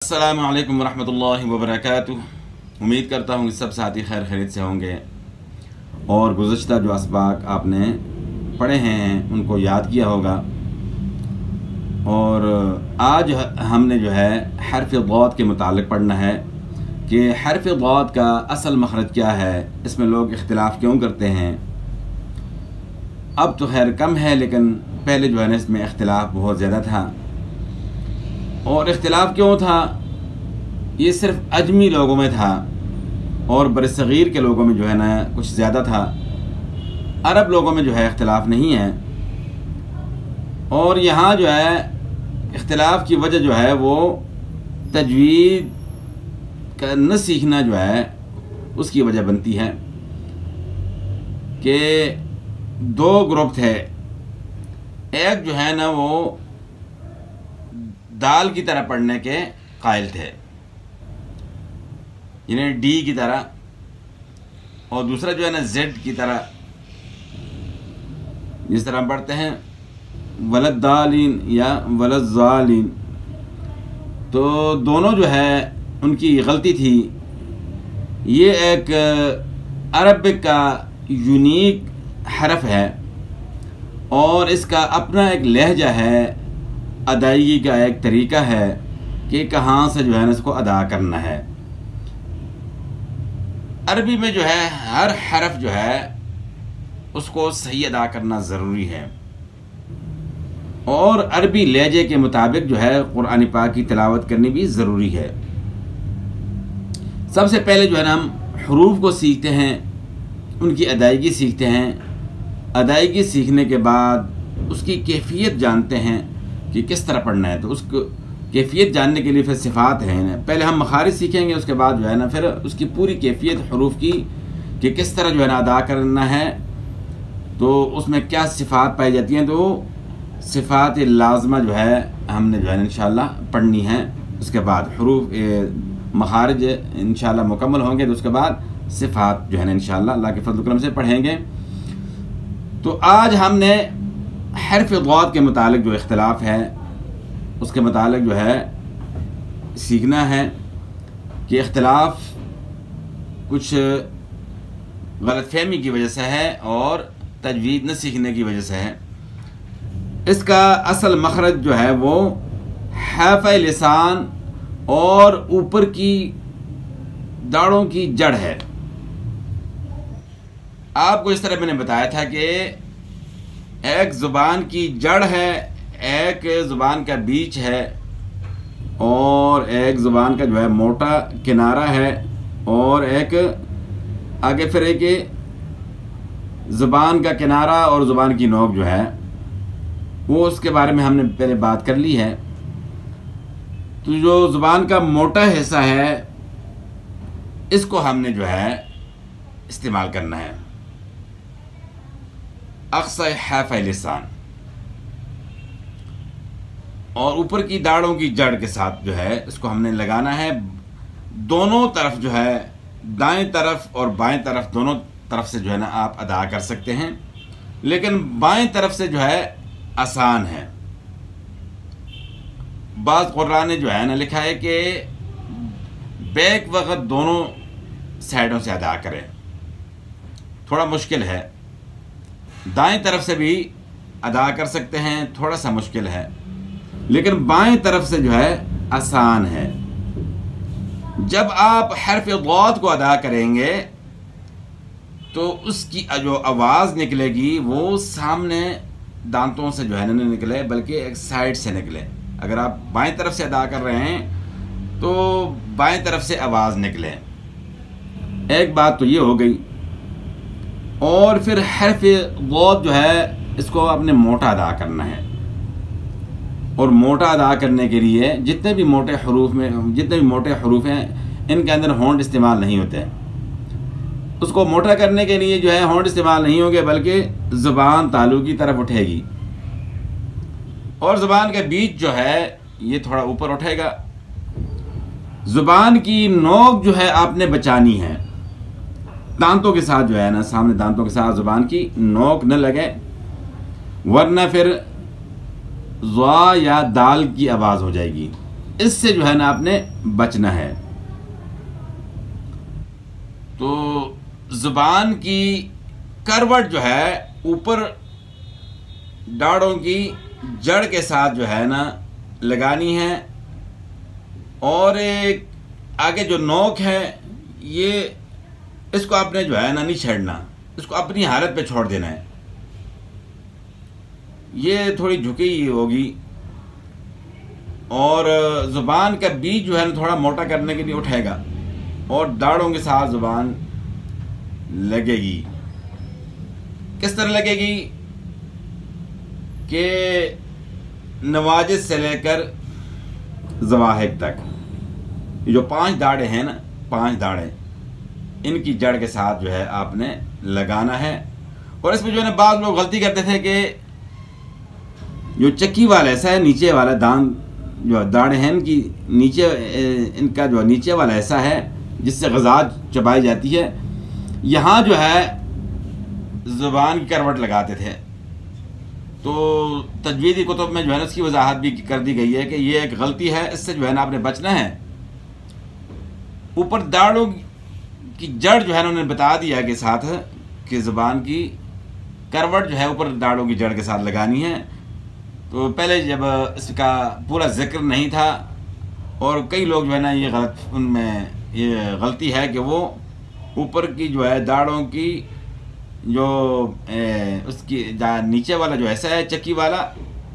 السلام علیکم ورحمۃ اللہ وبرکاتہ۔ امید کرتا ہوں کہ سب ساتھی خیر خیریت سے ہوں گے اور گزشتہ جو اسباق آپ نے پڑھے ہیں ان کو یاد کیا ہوگا۔ اور آج ہم نے جو ہے حرف ضاد کے متعلق پڑھنا ہے کہ حرف ضاد کا اصل مخرج کیا ہے، اس میں لوگ اختلاف کیوں کرتے ہیں۔ اب تو خیر کم ہے، لیکن پہلے جو ہے نا اس میں اختلاف بہت زیادہ تھا۔ اور اختلاف کیوں تھا؟ یہ صرف عجمی لوگوں میں تھا اور برصغیر کے لوگوں میں جو ہے نا کچھ زیادہ تھا۔ عرب لوگوں میں جو ہے اختلاف نہیں ہے، اور یہاں جو ہے اختلاف کی وجہ جو ہے وہ تجوید کا نہ سیکھنا جو ہے اس کی وجہ بنتی ہے کہ دو گروپ تھے۔ ایک جو ہے نا وہ دال کی طرح پڑھنے کے قائل تھے، یعنی ڈی کی طرح، اور دوسرا جو ہے نا زیڈ کی طرح، جس طرح ہم پڑھتے ہیں ولدالین یا ولدزالین۔ تو دونوں جو ہے ان کی غلطی تھی۔ یہ ایک عربک کا یونیک حرف ہے اور اس کا اپنا ایک لہجہ ہے، ادائیگی کا ایک طریقہ ہے کہ کہاں سے جو ہے نا اس کو ادا کرنا ہے۔ عربی میں جو ہے ہر حرف جو ہے اس کو صحیح ادا کرنا ضروری ہے، اور عربی لہجے کے مطابق جو ہے قرآن پاک کی تلاوت کرنی بھی ضروری ہے۔ سب سے پہلے جو ہے نا ہم حروف کو سیکھتے ہیں، ان کی ادائیگی سیکھتے ہیں۔ ادائیگی سیکھنے کے بعد اس کی کیفیت جانتے ہیں کہ کس طرح پڑھنا ہے۔ تو اس کو کیفیت جاننے کے لیے پھر صفات ہیں، پہلے ہم مخارج سیکھیں گے، اس کے بعد جو ہے نا پھر اس کی پوری کیفیت حروف کی کہ کس طرح جو ہے نا ادا کرنا ہے، تو اس میں کیا صفات پائی جاتی ہیں۔ تو صفات لازمہ جو ہے ہم نے جو ہے نا انشاءاللہ پڑھنی ہے۔ اس کے بعد حروف مخارج انشاءاللہ مکمل ہوں گے، تو اس کے بعد صفات جو ہے نا انشاءاللہ اللہ کے فضل و کرم سے پڑھیں گے۔ تو آج ہم نے حرف ضاد کے متعلق جو اختلاف ہے اس کے متعلق جو ہے سیکھنا ہے کہ اختلاف کچھ غلط فہمی کی وجہ سے ہے اور تجوید نہ سیکھنے کی وجہ سے ہے۔ اس کا اصل مخرج جو ہے وہ حافہ لسان اور اوپر کی داڑھوں کی جڑ ہے۔ آپ کو اس طرح میں نے بتایا تھا کہ ایک زبان کی جڑ ہے، ایک زبان کا بیچ ہے، اور ایک زبان کا جو ہے موٹا کنارہ ہے، اور ایک آگے پھر ایک زبان کا کنارہ اور زبان کی نوک جو ہے وہ اس کے بارے میں ہم نے پہلے بات کر لی ہے۔ تو جو زبان کا موٹا حصہ ہے اس کو ہم نے جو ہے استعمال کرنا ہے، اقصی حافہ لسان، اور اوپر کی داڑھوں کی جڑ کے ساتھ جو ہے اس کو ہم نے لگانا ہے۔ دونوں طرف جو ہے دائیں طرف اور بائیں طرف دونوں طرف سے جو ہے نا آپ ادا کر سکتے ہیں، لیکن بائیں طرف سے جو ہے آسان ہے۔ بعض قراء نے جو ہے نا لکھا ہے کہ بیک وقت دونوں سائڈوں سے ادا کریں، تھوڑا مشکل ہے۔ دائیں طرف سے بھی ادا کر سکتے ہیں، تھوڑا سا مشکل ہے، لیکن بائیں طرف سے جو ہے آسان ہے۔ جب آپ حرف ضاد کو ادا کریں گے تو اس کی جو آواز نکلے گی وہ سامنے دانتوں سے جو ہے نہ نکلے، بلکہ ایک سائڈ سے نکلے۔ اگر آپ بائیں طرف سے ادا کر رہے ہیں تو بائیں طرف سے آواز نکلے۔ ایک بات تو یہ ہو گئی، اور پھر حرف ضاد جو ہے اس کو آپ نے موٹا ادا کرنا ہے، اور موٹا ادا کرنے کے لیے جتنے بھی موٹے حروف ہیں ان کے اندر ہونٹ استعمال نہیں ہوتے۔ اس کو موٹا کرنے کے لیے جو ہے ہونٹ استعمال نہیں ہوں گے، بلکہ زبان تالو کی طرف اٹھے گی، اور زبان کا بیچ جو ہے یہ تھوڑا اوپر اٹھے گا۔ زبان کی نوک جو ہے آپ نے بچانی ہے، دانتوں کے ساتھ جو ہے نا سامنے دانتوں کے ساتھ زبان کی نوک نہ لگے، ورنہ پھر ضا یا دال کی آواز ہو جائے گی۔ اس سے جو ہے نا آپ نے بچنا ہے۔ تو زبان کی کروٹ جو ہے اوپر داڑھوں کی جڑ کے ساتھ جو ہے نا لگانی ہے، اور ایک آگے جو نوک ہے یہ اس کو آپ نے جو ہے نا نہیں چھیڑنا، اس کو اپنی حالت پہ چھوڑ دینا ہے۔ یہ تھوڑی جھکی ہوگی، اور زبان کا بیچ جو ہے نا تھوڑا موٹا کرنے کے لیے اٹھے گا، اور داڑھوں کے ساتھ زبان لگے گی۔ کس طرح لگے گی کہ نواجذ سے لے کر ذواحق تک جو 5 داڑھیں ہیں نا، 5 داڑھیں، ان کی جڑ کے ساتھ جو ہے آپ نے لگانا ہے۔ اور اس میں جو ہے نا بعض لوگ غلطی کرتے تھے کہ جو چکی والا ایسا ہے، نیچے والا دان جو داڑھیں ہیں ان کی نیچے، ان کا جو نیچے والا ایسا ہے جس سے غذا چبائی جاتی ہے، یہاں جو ہے زبان کی کروٹ لگاتے تھے۔ تو تجویدی کتب میں جو ہے نا اس کی وضاحت بھی کر دی گئی ہے کہ یہ ایک غلطی ہے، اس سے جو ہے نا آپ نے بچنا ہے۔ اوپر داڑھوں کی جڑ جو ہے نا انہوں نے بتا دیا کہ ساتھ کہ زبان کی کروٹ جو ہے اوپر داڑھوں کی جڑ کے ساتھ لگانی ہے۔ تو پہلے جب اس کا پورا ذکر نہیں تھا، اور کئی لوگ جو ہے نا یہ ان میں یہ غلطی ہے کہ وہ اوپر کی جو ہے داڑھوں کی جو اس کی نیچے والا جو ایسا ہے چکی والا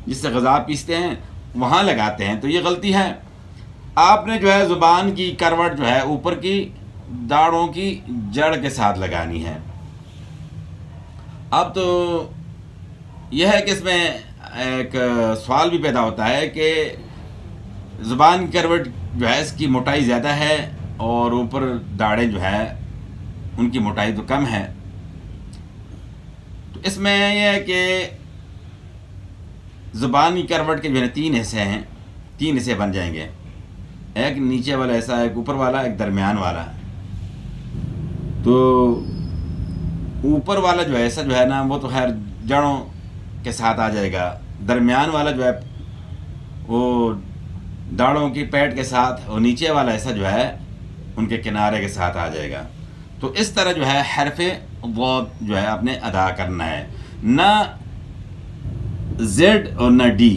جس سے غذا پیستے ہیں وہاں لگاتے ہیں، تو یہ غلطی ہے۔ آپ نے جو ہے زبان کی کروٹ جو ہے اوپر کی داڑھوں کی جڑ کے ساتھ لگانی ہے۔ اب تو یہ ہے کہ اس میں ایک سوال بھی پیدا ہوتا ہے کہ زبان کی کروٹ جو ہے اس کی موٹائی زیادہ ہے اور اوپر داڑھیں جو ہے ان کی موٹائی تو کم ہے۔ تو اس میں یہ ہے کہ زبان کی کروٹ کے جو ہے 3 حصے ہیں، 3 حصے بن جائیں گے، ایک نیچے والا ایسا، ایک اوپر والا، ایک درمیان والا۔ تو اوپر والا جو ایسا جو ہے نا وہ تو خیر جڑوں کے ساتھ آ جائے گا، درمیان والا جو ہے وہ داڑھوں کی پیٹ کے ساتھ، اور نیچے والا ایسا جو ہے ان کے کنارے کے ساتھ آ جائے گا۔ تو اس طرح جو ہے حرف ضاد جو ہے آپ نے ادا کرنا ہے، نہ زد اور نہ ڈی،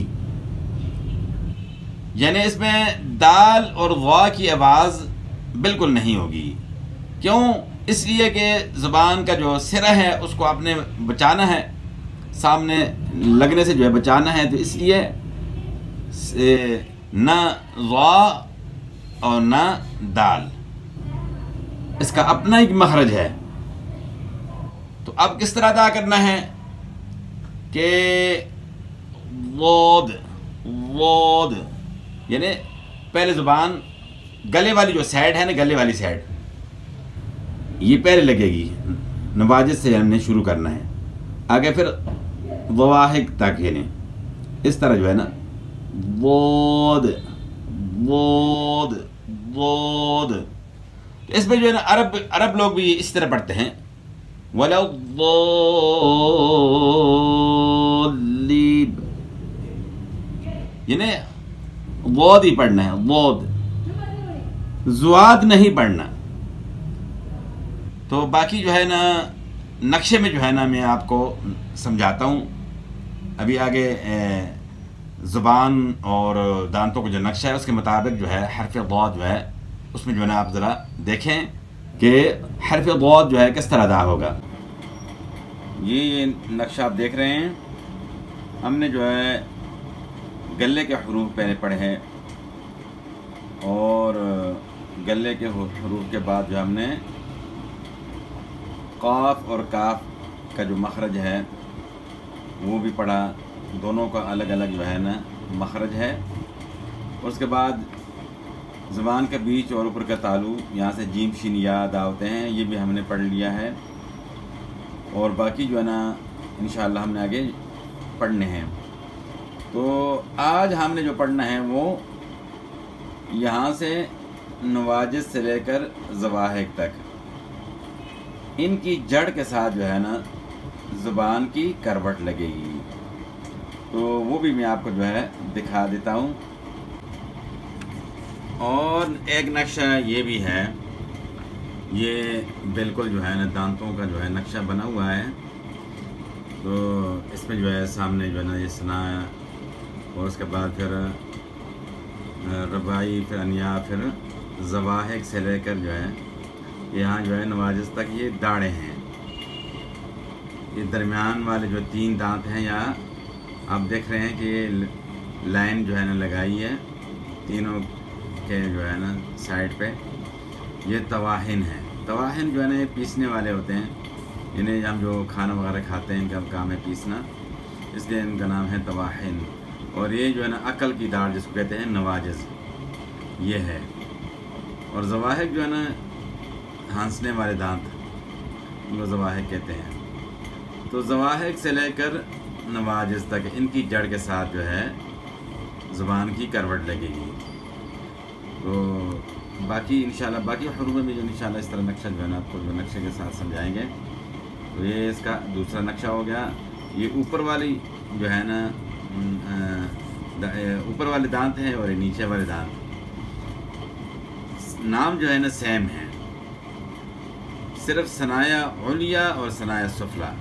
یعنی اس میں دال اور غا کی آواز بالکل نہیں ہوگی۔ کیوں؟ اس لیے کہ زبان کا جو سرہ ہے اس کو آپ نے بچانا ہے، سامنے لگنے سے جو ہے بچانا ہے، تو اس لیے نہ غا اور نہ دال، اس کا اپنا ایک مخرج ہے۔ تو اب کس طرح ادا کرنا ہے کہ وود وود، یعنی پہلے زبان گلے والی جو سائڈ ہے نا، گلے والی سائڈ یہ پہلے لگے گی، نواجذ سے ہم نے شروع کرنا ہے، آگے پھر ذواحق تک، یعنی اس طرح جو ہے نا وود وود وود۔ اس میں جو ہے نا عرب لوگ بھی اس طرح پڑھتے ہیں، وَلَا الضَّالِّينَ، یعنی وود ہی پڑھنا ہے، وود، زواد نہیں پڑھنا۔ تو باقی جو ہے نا نقشے میں جو ہے نا میں آپ کو سمجھاتا ہوں، ابھی آگے زبان اور دانتوں کا جو نقشہ ہے اس کے مطابق جو ہے حرف ضاد جو ہے اس میں جو ہے نا آپ ذرا دیکھیں کہ حرف ضاد جو ہے کس طرح ادا ہوگا۔ یہ نقشہ آپ دیکھ رہے ہیں، ہم نے جو ہے گلے کے حروف پہلے پڑھے ہیں، اور گلے کے حروف کے بعد جو ہم نے قاف اور کاف کا جو مخرج ہے وہ بھی پڑھا، دونوں کا الگ الگ جو ہے نا مخرج ہے۔ اس کے بعد زبان کا بیچ اور اوپر کا تالو، یہاں سے جیم شین یا ادا ہوتے ہیں، یہ بھی ہم نے پڑھ لیا ہے، اور باقی جو ہے نا انشاءاللہ ہم نے آگے پڑھنے ہیں۔ تو آج ہم نے جو پڑھنا ہے وہ یہاں سے نواجذ سے لے کر ذواحق تک، ان کی جڑ کے ساتھ جو ہے نا زبان کی کروٹ لگے گی، تو وہ بھی میں آپ کو جو ہے دکھا دیتا ہوں۔ اور ایک نقشہ یہ بھی ہے، یہ بالکل جو ہے نا دانتوں کا جو ہے نقشہ بنا ہوا ہے، تو اس میں جو ہے سامنے جو ہے نا یہ ثنا، اور اس کے بعد پھر رباعی، پھر انیا، پھر زواحق سے لے کر جو ہے یہاں جو ہے نواجذ تک یہ داڑیں ہیں۔ یہ درمیان والے جو 3 دانت ہیں، یا آپ دیکھ رہے ہیں کہ یہ لائن جو ہے نا لگائی ہے تینوں کے جو ہے نا سائڈ پہ، یہ طواحن ہیں۔ طواحن جو ہے نا یہ پیسنے والے ہوتے ہیں، انہیں ہم جو کھانا وغیرہ کھاتے ہیں ان کا کام ہے پیسنا، اس لیے ان کا نام ہے طواحن۔ اور یہ جو ہے نا عقل کی داڑھ جس کو کہتے ہیں نواجذ، یہ ہے۔ اور زواحق جو ہے نا ہنسنے والے دانت، ان کو زواحق کہتے ہیں۔ تو زواحق سے لے کر نواجذ تک ان کی جڑ کے ساتھ جو ہے زبان کی کروٹ لگے گی۔ تو باقی انشاءاللہ باقی حروف میں جو انشاءاللہ اس طرح نقشہ جو ہے نا آپ کو جو نقشے کے ساتھ سمجھائیں گے۔ تو یہ اس کا دوسرا نقشہ ہو گیا۔ یہ اوپر والی جو ہے نا اوپر والے دانت ہیں، اور یہ نیچے والے دانت، نام جو ہے نا سیم ہے، صرف ثنایا علیا اور ثنایا سفلا۔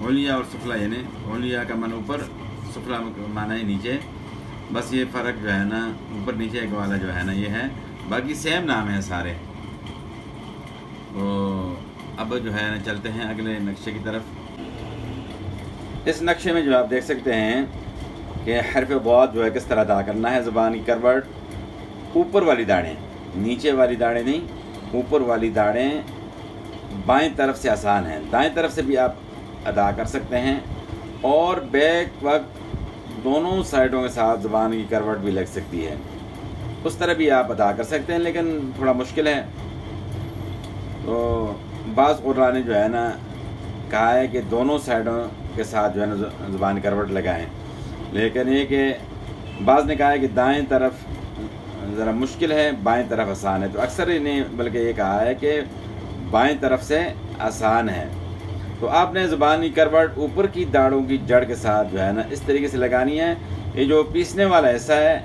علیا اور سفلا یعنی علیا کا معنی اوپر، سفلا کا معنی ہے نیچے، بس یہ فرق جو ہے نا اوپر نیچے والا جو ہے نا یہ ہے، باقی سیم نام ہے سارے۔ تو اب جو ہے نا چلتے ہیں اگلے نقشے کی طرف۔ اس نقشے میں جو آپ دیکھ سکتے ہیں کہ حرف ضاد جو ہے کس طرح ادا کرنا ہے۔ زبان کی کروٹ، اوپر والی داڑیں، نیچے والی داڑیں نہیں، اوپر والی داڑیں بائیں طرف سے آسان ہیں، دائیں طرف سے بھی آپ ادا کر سکتے ہیں، اور بیک وقت دونوں سائڈوں کے ساتھ زبان کی کروٹ بھی لگ سکتی ہے، اس طرح بھی آپ ادا کر سکتے ہیں، لیکن تھوڑا مشکل ہے۔ تو بعض قراء نے جو ہے نا کہا ہے کہ دونوں سائڈوں کے ساتھ جو ہے نا زبان کی کروٹ لگائیں، لیکن یہ کہ بعض نے کہا ہے کہ دائیں طرف ذرا مشکل ہے، بائیں طرف آسان ہے، تو اکثر انہیں بلکہ یہ کہا ہے کہ بائیں طرف سے آسان ہے۔ تو آپ نے زبان کی کروٹ اوپر کی داڑھوں کی جڑ کے ساتھ جو ہے نا اس طریقے سے لگانی ہے۔ یہ جو پیسنے والا حصہ ہے،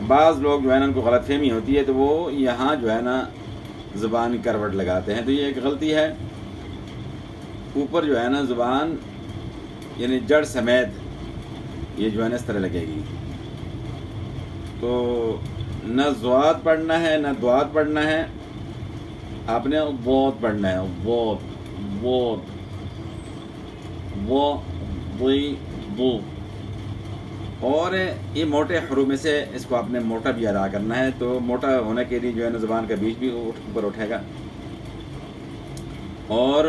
بعض لوگ جو ہے نا ان کو غلط فہمی ہوتی ہے، تو وہ یہاں جو ہے نا زبان کی کروٹ لگاتے ہیں، تو یہ ایک غلطی ہے۔ اوپر جو ہے نا زبان یعنی جڑ سمیت یہ جو ہے نا اس طرح لگے گی۔ تو نہ ضاد پڑھنا ہے نہ ضاد پڑھنا ہے، آپ نے ضاد پڑھنا ہے، ضاد ضاد ضو۔ اور یہ موٹے حروف میں سے اس کو آپ نے موٹا بھی ادا کرنا ہے، تو موٹا ہونے کے لیے جو ہے نا زبان کا بیچ بھی اوپر اٹھے گا، اور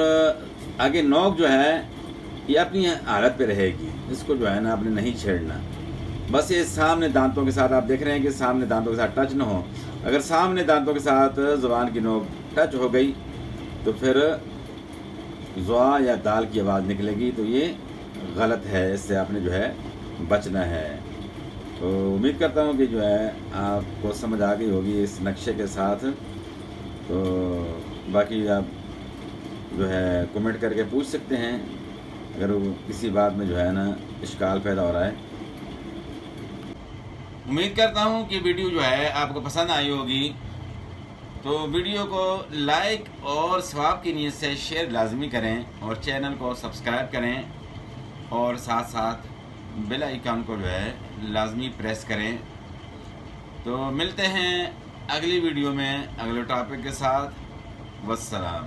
آگے نوک جو ہے یہ اپنی حالت پہ رہے گی، اس کو جو ہے نا آپ نے نہیں چھیڑنا، بس یہ سامنے دانتوں کے ساتھ آپ دیکھ رہے ہیں کہ سامنے دانتوں کے ساتھ ٹچ نہ ہو۔ اگر سامنے دانتوں کے ساتھ زبان کی نوک ٹچ ہو گئی تو پھر زوا یا دال کی آواز نکلے گی، تو یہ غلط ہے، اس سے آپ نے جو ہے بچنا ہے۔ تو امید کرتا ہوں کہ جو ہے آپ کو سمجھ آ گئی ہوگی اس نقشے کے ساتھ۔ تو باقی آپ جو ہے کمنٹ کر کے پوچھ سکتے ہیں اگر کسی بات میں جو ہے نا اشکال پیدا ہو رہا ہے۔ امید کرتا ہوں کہ ویڈیو جو ہے آپ کو پسند آئی ہوگی، تو ویڈیو کو لائک اور ثواب کی نیت سے شیئر لازمی کریں، اور چینل کو سبسکرائب کریں، اور ساتھ ساتھ بیل آئیکن کو جو ہے لازمی پریس کریں۔ تو ملتے ہیں اگلی ویڈیو میں اگلے ٹاپک کے ساتھ۔ والسلام۔